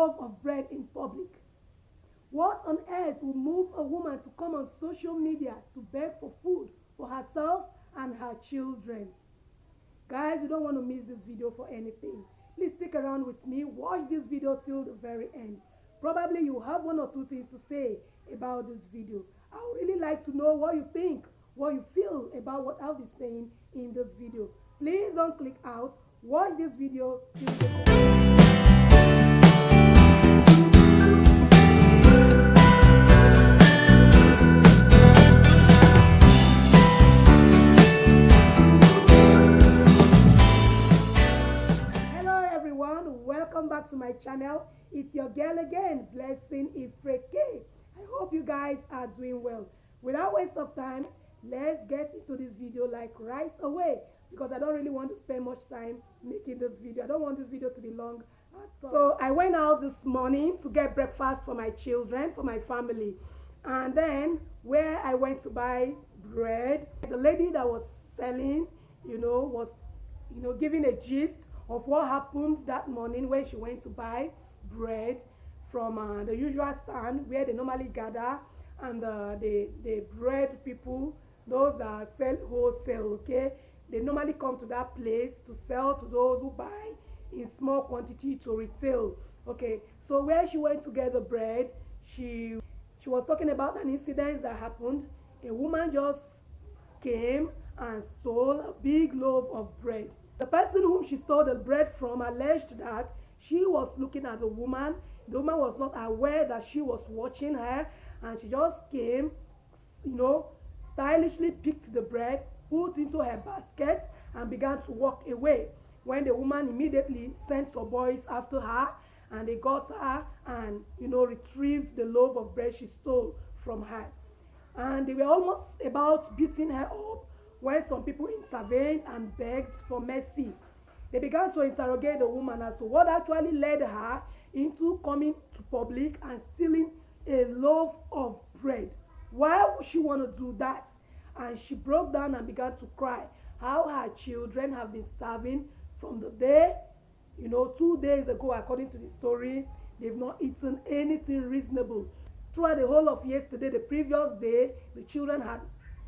loaf of bread in public. What on earth will move a woman to come on social media to beg for food for herself and her children? Guys, you don't want to miss this video for anything. Please stick around with me. Watch this video till the very end. Probably you have one or two things to say about this video. I would really like to know what you think, what you feel about what I'll be saying in this video. Please don't click out. Watch this video till the end. Welcome back to my channel. It's your girl again, Blessing Ifreke. I hope you guys are doing well. Without waste of time, let's get into this video like right away, because I don't really want to spend much time making this video. I don't want this video to be long at all. So I went out this morning to get breakfast for my children, for my family, and then where I went to buy bread, the lady that was selling, was giving a gist of what happened that morning when she went to buy bread from the usual stand where they normally gather, and the bread people, those that sell wholesale, okay, they normally come to that place to sell to those who buy in small quantity to retail. Okay, so where she went to get the bread, she was talking about an incident that happened. A woman just came and stole a big loaf of bread. The person whom she stole the bread from alleged that she was looking at the woman. The woman was not aware that she was watching her, and she just came, stylishly picked the bread, put into her basket, and began to walk away. When the woman immediately sent some boys after her, and they got her and retrieved the loaf of bread she stole from her. And they were almost about beating her up when some people intervened and begged for mercy. They began to interrogate the woman as to what actually led her into coming to public and stealing a loaf of bread. Why would she want to do that? And she broke down and began to cry how her children have been starving from the day, 2 days ago, according to the story. They've not eaten anything reasonable. Throughout the whole of yesterday, the previous day, the children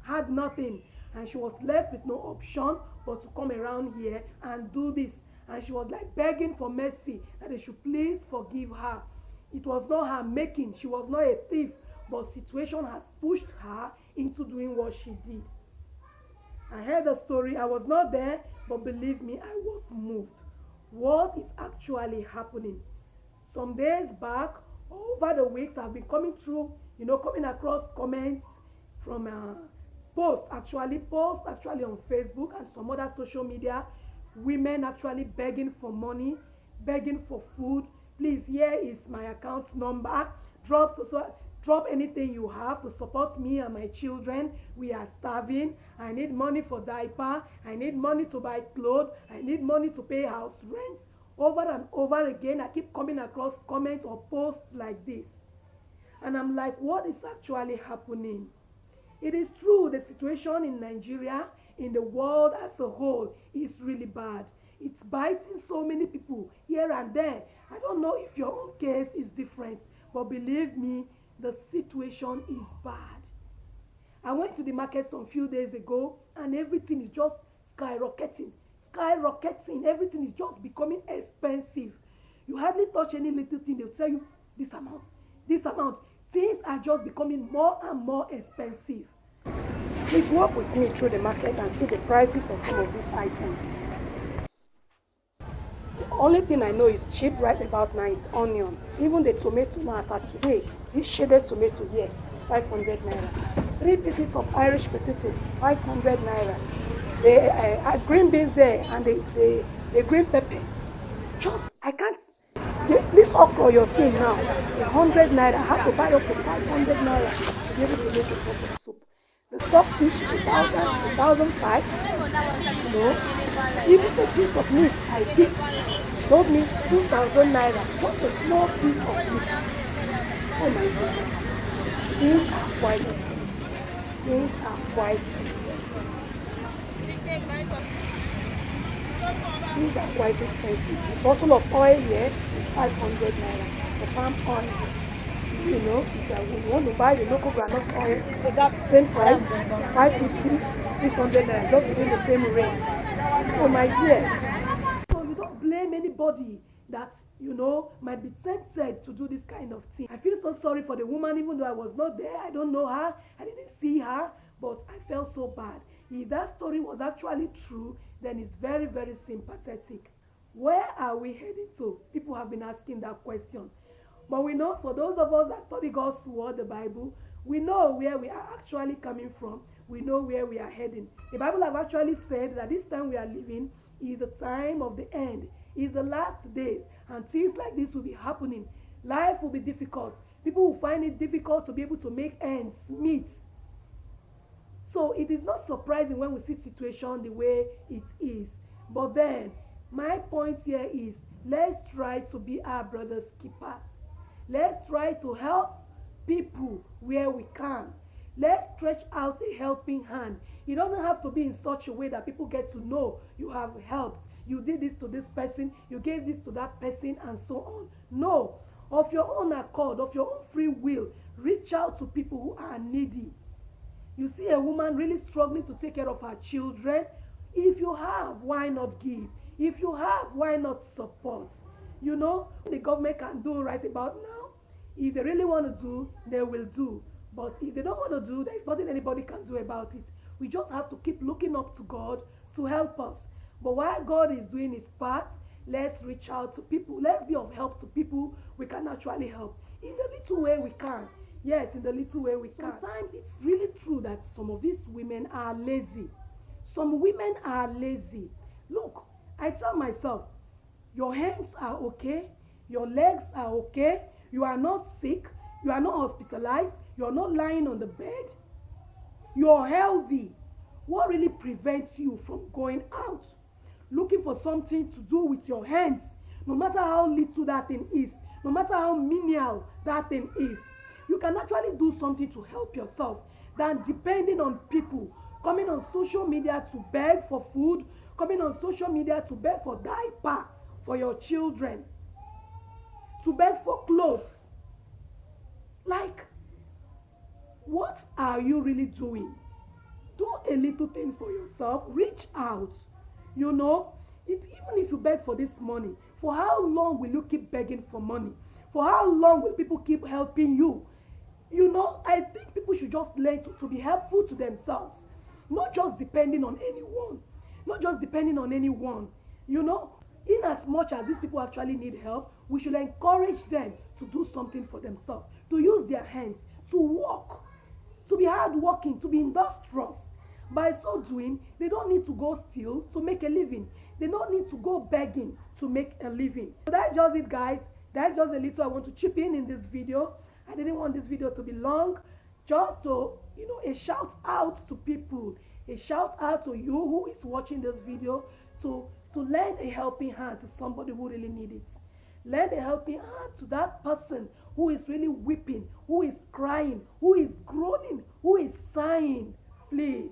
had nothing. And she was left with no option but to come around here and do this. And she was like begging for mercy, that they should please forgive her. It was not her making. She was not a thief, but situation has pushed her into doing what she did. I heard the story. I was not there, but believe me, I was moved. What is actually happening? Some days back, over the weeks, I've been coming across comments from posts actually on Facebook and some other social media, women actually begging for money, begging for food. Please, here is my account number. Drop anything you have to support me and my children. We are starving. I need money for diaper. I need money to buy clothes. I need money to pay house rent. Over and over again, I keep coming across comments or posts like this. And I'm like, what is actually happening? It is true, the situation in Nigeria, in the world as a whole, is really bad. It's biting so many people here and there. I don't know if your own case is different, but believe me, the situation is bad. I went to the market some few days ago, and everything is just skyrocketing. Everything is just becoming expensive. You hardly touch any little thing, they'll tell you this amount. Things are just becoming more and more expensive. Please walk with me through the market and see the prices of some of these items. The only thing I know is cheap right about now is onion. Even the tomato now, as of today, this shaded tomato here, 500 naira. 3 pieces of Irish potatoes, 500 naira. The green beans there and the green pepper. I can't. This okra you're seeing now, 100 naira. I have to buy up to 500 naira to be able to make a pot of soup. The stockfish, 1,000, 1,005. Even the piece of meat I picked told me 2,000 naira. Just a small piece of meat. Oh my goodness. Things are quite expensive. These are quite expensive. A bottle of oil here is 500 naira. The palm oil, if you want to buy the local groundnut oil, same price, 550, 600 naira, just within the same range. So my dear, so you don't blame anybody that might be tempted to do this kind of thing. I feel so sorry for the woman, even though I was not there. I don't know her. I didn't see her, but I felt so bad. If that story was actually true, then it's very, very sympathetic. Where are we heading to? People have been asking that question. But we know, for those of us that study God's word, the Bible, we know where we are actually coming from. We know where we are heading. The Bible have actually said that this time we are living is the time of the end, is the last days, and things like this will be happening. Life will be difficult. People will find it difficult to be able to make ends meet. So it is not surprising when we see situation the way it is. But then, my point here is, let's try to be our brother's keepers. Let's try to help people where we can. Let's stretch out a helping hand. It doesn't have to be in such a way that people get to know you have helped. You did this to this person, you gave this to that person, and so on. No. Of your own accord, of your own free will, reach out to people who are needy. You see a woman really struggling to take care of her children. If you have, why not give? If you have, why not support? The government can do right about now. If they really want to do, they will do. But if they don't want to do, there's nothing anybody can do about it. We just have to keep looking up to God to help us. But while God is doing his part, let's reach out to people. Let's be of help to people we can actually help. In the little way we can. Yes, in the little way we can. Sometimes it's really true that some of these women are lazy. Some women are lazy. Look, I tell myself, your hands are okay, your legs are okay, you are not sick, you are not hospitalized, you are not lying on the bed, you're healthy. What really prevents you from going out, looking for something to do with your hands, no matter how little that thing is, no matter how menial that thing is? You can actually do something to help yourself than depending on people, coming on social media to beg for food, coming on social media to beg for diaper for your children, to beg for clothes. Like, what are you really doing? Do a little thing for yourself. Reach out. Even if you beg for this money, for how long will you keep begging for money? For how long will people keep helping you? I think people should just learn to be helpful to themselves, not just depending on anyone. Not just depending on anyone. In as much as these people actually need help, we should encourage them to do something for themselves, to use their hands, to work, to be hardworking, to be industrious. By so doing, they don't need to go steal to make a living. They don't need to go begging to make a living. So that's just it, guys. That's just a little I want to chip in this video. I didn't want this video to be long. Just to, a shout out to people. A shout out to you who is watching this video to lend a helping hand to somebody who really needs it. Lend a helping hand to that person who is really weeping, who is crying, who is groaning, who is sighing. Please,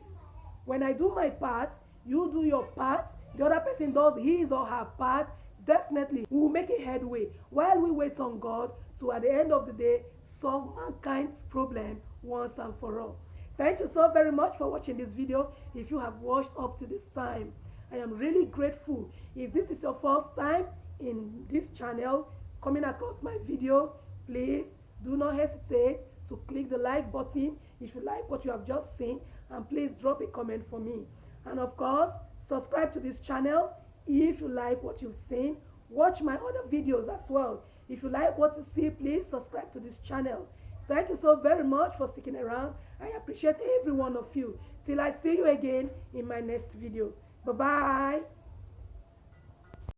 when I do my part, you do your part, the other person does his or her part, definitely we will make a headway while we wait on God to, at the end of the day, solve mankind's problem once and for all. Thank you so very much for watching this video. If you have watched up to this time, I am really grateful. If this is your first time in this channel, coming across my video, please do not hesitate to click the like button if you like what you have just seen, and please drop a comment for me. And of course, subscribe to this channel if you like what you've seen. Watch my other videos as well. If you like what you see, please subscribe to this channel. Thank you so very much for sticking around. I appreciate every one of you. Till I see you again in my next video. Bye-bye.